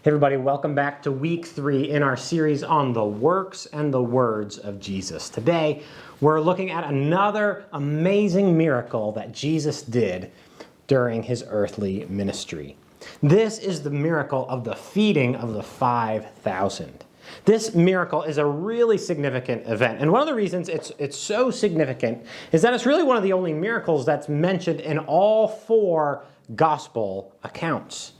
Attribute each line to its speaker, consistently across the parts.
Speaker 1: Hey everybody, welcome back to week 3 in our series on the works and the words of Jesus. Today, we're looking at another amazing miracle that Jesus did during his earthly ministry. This is the miracle of the feeding of the 5,000. This miracle is a really significant event. And one of the reasons it's so significant is that it's really one of the only miracles that's mentioned in all 4 gospel accounts.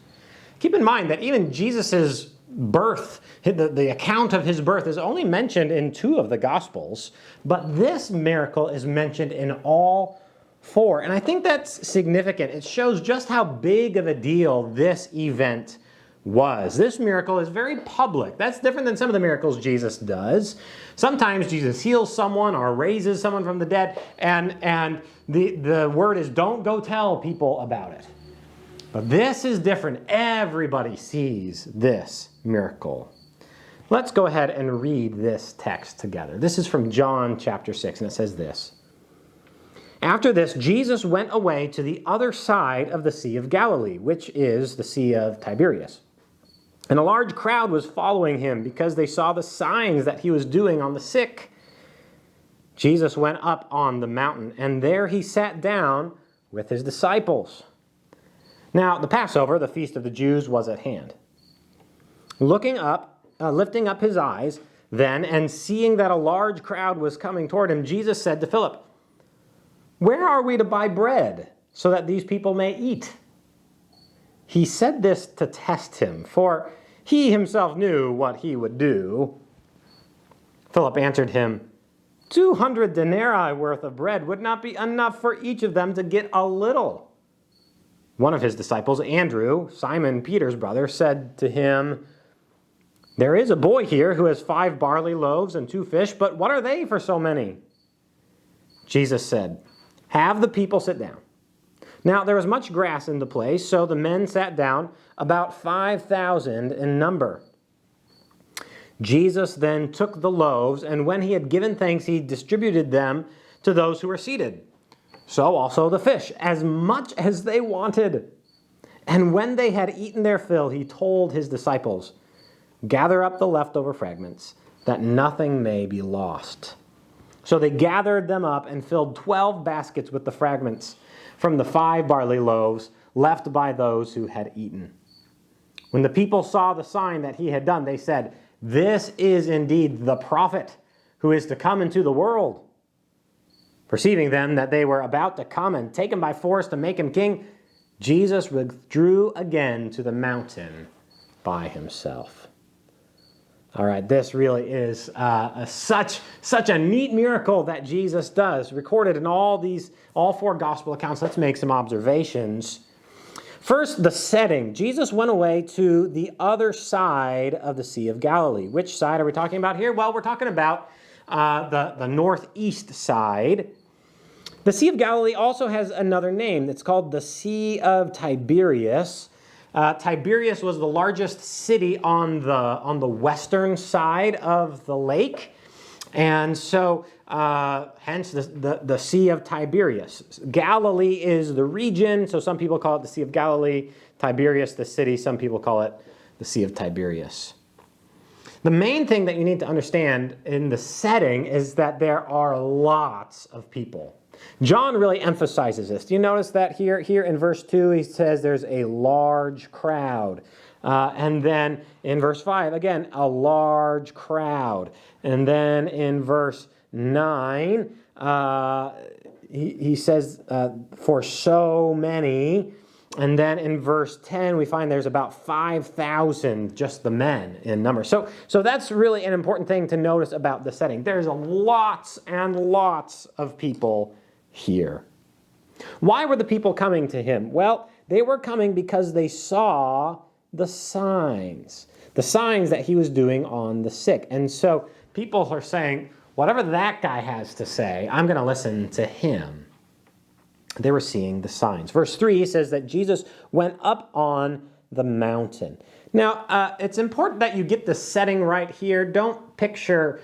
Speaker 1: Keep in mind that even Jesus' birth, the account of his birth is only mentioned in 2 of the Gospels, but this miracle is mentioned in all 4. And I think that's significant. It shows just how big of a deal this event was. This miracle is very public. That's different than some of the miracles Jesus does. Sometimes Jesus heals someone or raises someone from the dead, and the word is don't go tell people about it. But this is different. Everybody sees this miracle. Let's go ahead and read this text together. This is from John chapter 6, and it says this. After this, Jesus went away to the other side of the Sea of Galilee, which is the Sea of Tiberias. And a large crowd was following him because they saw the signs that he was doing on the sick. Jesus went up on the mountain, and there he sat down with his disciples. Now, the Passover, the feast of the Jews, was at hand. Lifting up his eyes then, and seeing that a large crowd was coming toward him, Jesus said to Philip, "Where are we to buy bread so that these people may eat?" He said this to test him, for he himself knew what he would do. Philip answered him, 200 denarii worth of bread would not be enough for each of them to get a little. One of his disciples, Andrew, Simon Peter's brother, said to him, "There is a boy here who has 5 barley loaves and 2 fish, but what are they for so many?" Jesus said, "Have the people sit down." Now there was much grass in the place, so the men sat down, about 5,000 in number. Jesus then took the loaves, and when he had given thanks, he distributed them to those who were seated. So also the fish, as much as they wanted. And when they had eaten their fill, he told his disciples, "Gather up the leftover fragments, that nothing may be lost." So they gathered them up and filled 12 baskets with the fragments from the 5 barley loaves left by those who had eaten. When the people saw the sign that he had done, they said, "This is indeed the prophet who is to come into the world." Perceiving then that they were about to come and take him by force to make him king, Jesus withdrew again to the mountain by himself. All right, this really is such a neat miracle that Jesus does, recorded in all 4 gospel accounts. Let's make some observations. First, the setting. Jesus went away to the other side of the Sea of Galilee. Which side are we talking about here? Well, we're talking about the northeast side. The Sea of Galilee also has another name. It's called the Sea of Tiberias. Tiberias was the largest city on the western side of the lake, and so hence the Sea of Tiberias. Galilee is the region, so some people call it the Sea of Galilee. Tiberias, the city, some people call it the Sea of Tiberias. The main thing that you need to understand in the setting is that there are lots of people. John really emphasizes this. Do you notice that here in verse 2, he says there's a large crowd. And then in verse 5, again, a large crowd. And then in verse 9, he says, for so many. And then in verse 10, we find there's about 5,000, just the men in number. So that's really an important thing to notice about the setting. There's lots and lots of people here. Why were the people coming to him? Well, they were coming because they saw the signs that he was doing on the sick. And so people are saying, whatever that guy has to say, I'm going to listen to him. They were seeing the signs. Verse 3 says that Jesus went up on the mountain. Now, it's important that you get the setting right here. Don't picture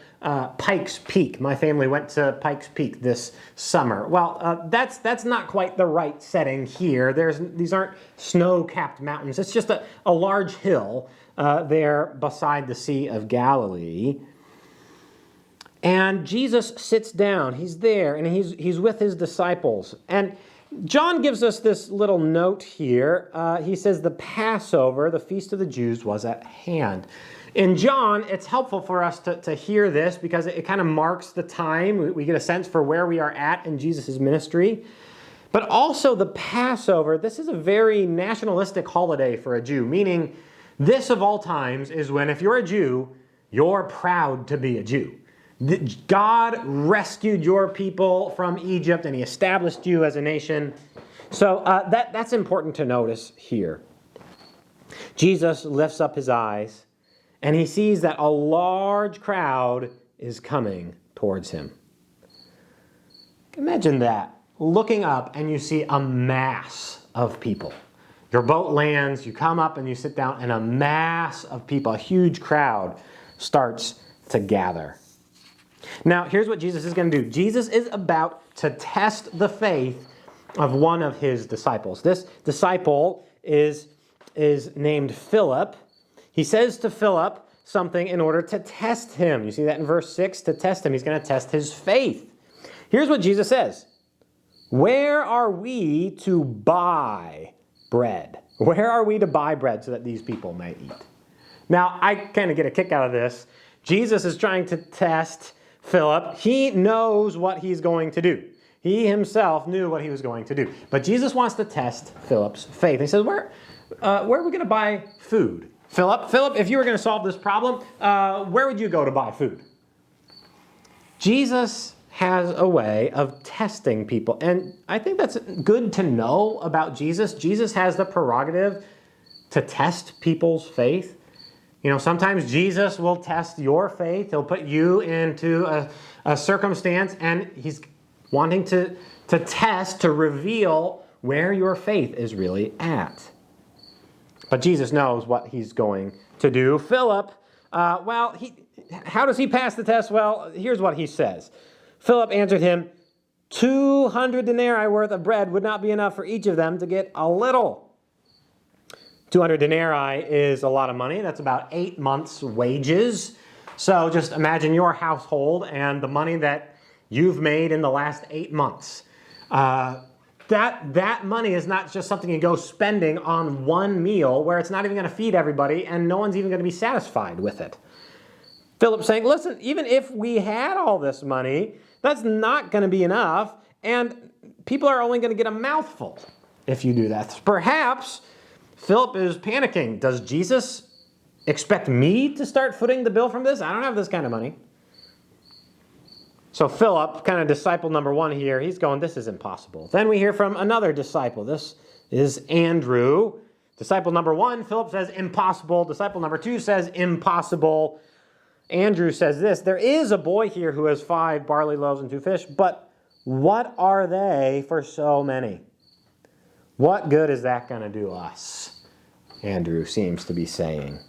Speaker 1: Pikes Peak. My family went to Pikes Peak this summer. Well, that's not quite the right setting here. These aren't snow-capped mountains. It's just a large hill there beside the Sea of Galilee. And Jesus sits down. He's there, and he's with his disciples. And John gives us this little note here. He says the Passover, the Feast of the Jews, was at hand. In John, it's helpful for us to hear this because it kind of marks the time. We get a sense for where we are at in Jesus' ministry. But also the Passover, this is a very nationalistic holiday for a Jew, meaning this of all times is when, if you're a Jew, you're proud to be a Jew. God rescued your people from Egypt and he established you as a nation. So that's important to notice here. Jesus lifts up his eyes and he sees that a large crowd is coming towards him. Imagine that, looking up and you see a mass of people. Your boat lands, you come up and you sit down, and a mass of people, a huge crowd, starts to gather. Now, here's what Jesus is going to do. Jesus is about to test the faith of one of his disciples. This disciple is named Philip. He says to Philip something in order to test him. You see that in verse 6? To test him, he's going to test his faith. Here's what Jesus says. Where are we to buy bread? Where are we to buy bread so that these people may eat? Now, I kind of get a kick out of this. Jesus is trying to test Philip. He knows what he's going to do. He himself knew what he was going to do. But Jesus wants to test Philip's faith. He says, where are we going to buy food? Philip, if you were going to solve this problem, where would you go to buy food? Jesus has a way of testing people. And I think that's good to know about Jesus. Jesus has the prerogative to test people's faith. You know, sometimes Jesus will test your faith. He'll put you into a circumstance, and he's wanting to test, to reveal where your faith is really at. But Jesus knows what he's going to do. Philip, how does he pass the test? Well, here's what he says. Philip answered him, 200 denarii worth of bread would not be enough for each of them to get a little. 200 denarii is a lot of money. That's about 8 months' wages. So just imagine your household and the money that you've made in the last 8 months. That money is not just something you go spending on one meal where it's not even going to feed everybody and no one's even going to be satisfied with it. Philip's saying, listen, even if we had all this money, that's not going to be enough, and people are only going to get a mouthful if you do that. Perhaps Philip is panicking. Does Jesus expect me to start footing the bill from this? I don't have this kind of money. So Philip, kind of disciple number one here, he's going, this is impossible. Then we hear from another disciple. This is Andrew. Disciple number one, Philip says impossible. Disciple number two says impossible. Andrew says this, there is a boy here who has 5 barley loaves and 2 fish, but what are they for so many? What good is that going to do us? Andrew seems to be saying.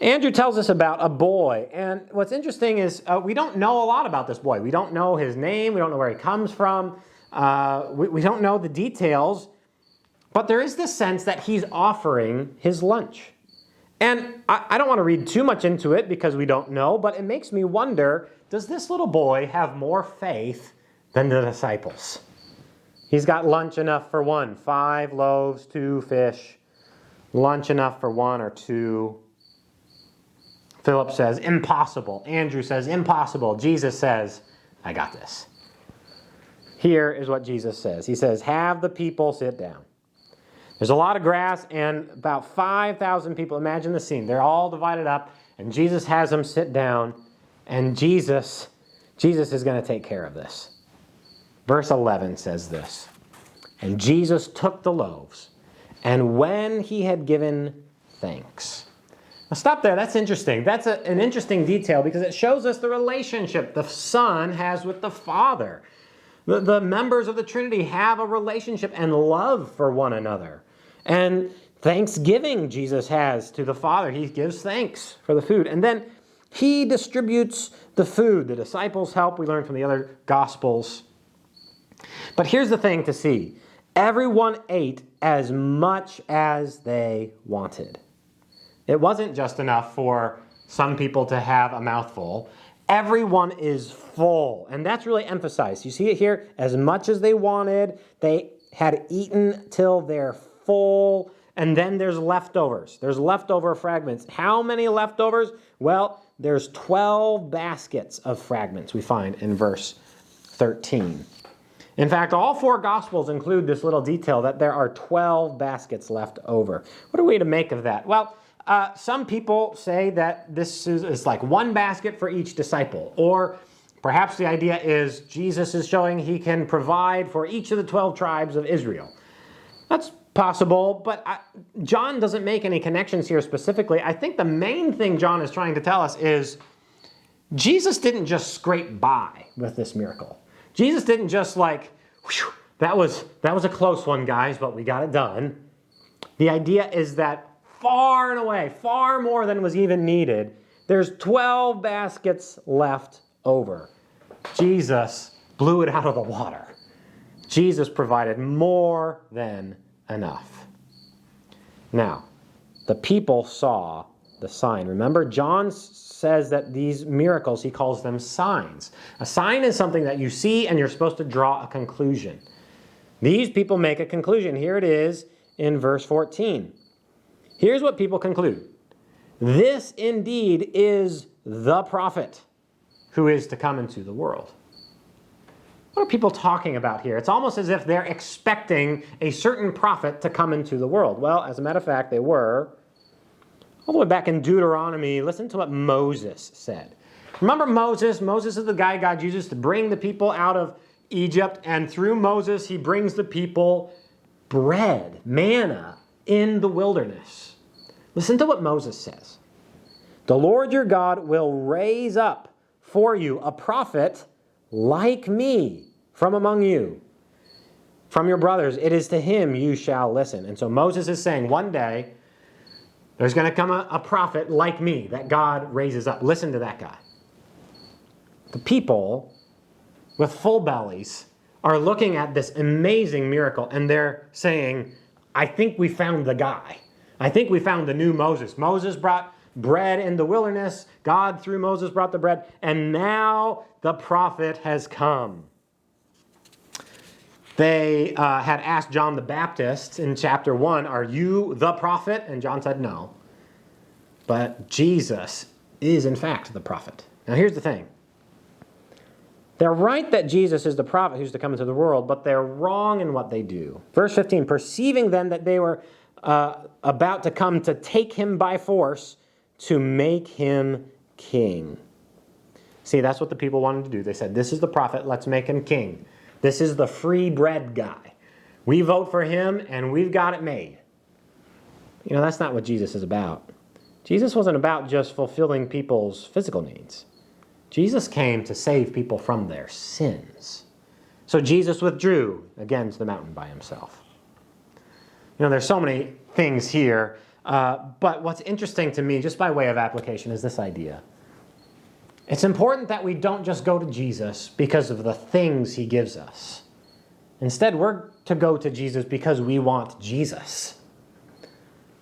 Speaker 1: Andrew tells us about a boy, and what's interesting is we don't know a lot about this boy. We don't know his name, we don't know where he comes from, we don't know the details, but there is this sense that he's offering his lunch. And I don't want to read too much into it because we don't know, but it makes me wonder, does this little boy have more faith than the disciples? He's got lunch enough for one, 5 loaves, 2 fish, lunch enough for 1 or 2. Philip says, impossible. Andrew says, impossible. Jesus says, I got this. Here is what Jesus says. He says, have the people sit down. There's a lot of grass and about 5,000 people. Imagine the scene. They're all divided up, and Jesus has them sit down, and Jesus is going to take care of this. Verse 11 says this, and Jesus took the loaves, and when he had given thanks. Now stop there. That's interesting. That's an interesting detail because it shows us the relationship the Son has with the Father. The members of the Trinity have a relationship and love for one another. And thanksgiving Jesus has to the Father. He gives thanks for the food. And then He distributes the food. The disciples help. We learn from the other Gospels. But here's the thing to see. Everyone ate as much as they wanted. It wasn't just enough for some people to have a mouthful. Everyone is full. And that's really emphasized. You see it here? As much as they wanted, they had eaten till they're full. And then there's leftovers. There's leftover fragments. How many leftovers? Well, there's 12 baskets of fragments we find in verse 13. In fact, all four Gospels include this little detail that there are 12 baskets left over. What are we to make of that? Well, some people say that this is like one basket for each disciple. Or perhaps the idea is Jesus is showing he can provide for each of the 12 tribes of Israel. That's possible, but John doesn't make any connections here specifically. I think the main thing John is trying to tell us is Jesus didn't just scrape by with this miracle. Jesus didn't just like, whew, that was a close one, guys, but we got it done. The idea is that far and away, far more than was even needed, there's 12 baskets left over. Jesus blew it out of the water. Jesus provided more than enough. Now, the people saw the sign. Remember, John says that these miracles, he calls them signs. A sign is something that you see and you're supposed to draw a conclusion. These people make a conclusion. Here it is in verse 14. Here's what people conclude. This indeed is the prophet who is to come into the world. What are people talking about here? It's almost as if they're expecting a certain prophet to come into the world. Well, as a matter of fact, they were. All the way back in Deuteronomy, listen to what Moses said. Remember Moses? Moses is the guy God uses to bring the people out of Egypt. And through Moses, he brings the people bread, manna, in the wilderness. Listen to what Moses says. The Lord your God will raise up for you a prophet like me from among you, from your brothers. It is to him you shall listen. And so Moses is saying one day, there's going to come a prophet like me that God raises up. Listen to that guy. The people with full bellies are looking at this amazing miracle and they're saying, I think we found the guy. I think we found the new Moses. Moses brought bread in the wilderness. God, through Moses, brought the bread. And now the prophet has come. They had asked John the Baptist in chapter 1, are you the prophet? And John said no. But Jesus is in fact the prophet. Now here's the thing. They're right that Jesus is the prophet who's to come into the world, but they're wrong in what they do. Verse 15, perceiving then that they were about to come to take him by force to make him king. See, that's what the people wanted to do. They said, this is the prophet, let's make him king. This is the free bread guy. We vote for him and we've got it made. You know, that's not what Jesus is about. Jesus wasn't about just fulfilling people's physical needs. Jesus came to save people from their sins. So Jesus withdrew again to the mountain by himself. You know, there's so many things here, but what's interesting to me, just by way of application, is this idea. It's important that we don't just go to Jesus because of the things he gives us. Instead, we're to go to Jesus because we want Jesus.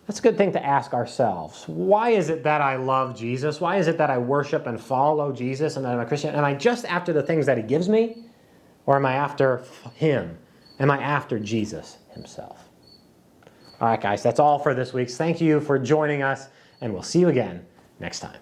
Speaker 1: That's a good thing to ask ourselves. Why is it that I love Jesus? Why is it that I worship and follow Jesus and that I'm a Christian? Am I just after the things that he gives me? Or am I after him? Am I after Jesus himself? All right, guys, that's all for this week. Thank you for joining us, and we'll see you again next time.